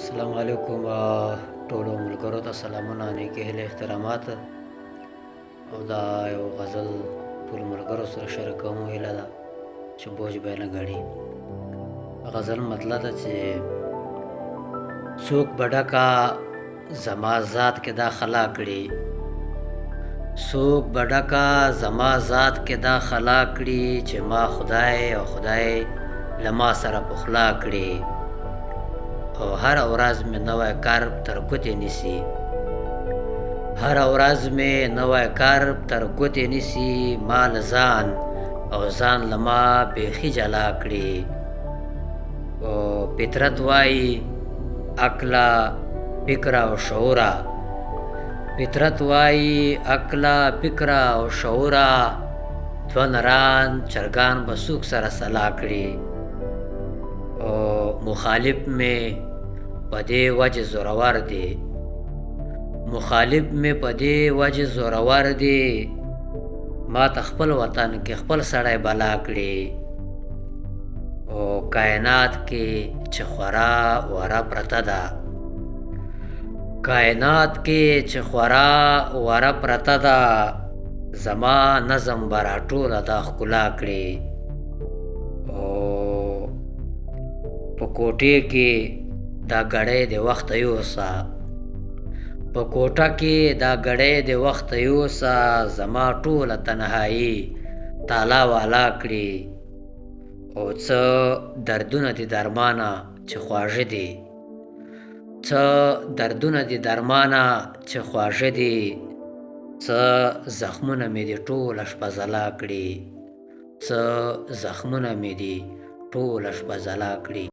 السلام علیکم ټولو ملګرو ته سلامونه، نیکې هیلې، احترامات. او دا یو غزل ټولو ملګرو سره شریکوم، هیله ده چې بوج به نه ګڼي. غزل مطلب ده چې څوک به ډکه زما ذات کې دا خلا کړي، څوک به ډکه زما ذات کې دا خلا کړي، چې ما خدای او خدای له ما سره پخلا کړي. او هر ورځ مې نوی کار تر ګوتې نیسي، هر ورځ مې نوی کار تر ګوتې نیسي، ما له ځان او ځان له ما بیخي جلا کړي. او فطرت وایي عقله فکره او شعوره، فطرت وایي عقله فکره او شعوره، دوه نران چرګان به څوک سره سلا کړي. او مخالف مې په دې وجه زورور دی، مخالف مې په دې وجه زورور دی، ما ته خپل وطن کې خپل سړی بلا کړي. او کائنات کې چې خورا وره پرته ده، کائنات کې چې خورا وره پرته ده، زما نظم به راټوله دا ښکلا کړي. او په کوټې کې دا ګړی د وخت یوسه، په کوټه کې دا ګړی د وخت یوسه، زما ټوله تنهایی تالا والا کړي. او څه دردونه دي درمانه چې خواږه دي، څه دردونه دي درمانه چې خواږه دي، څه زخمونه مې دي ټوله شپه ځلا کړي، څه زخمونه مې دي ټوله شپه ځلا کړي.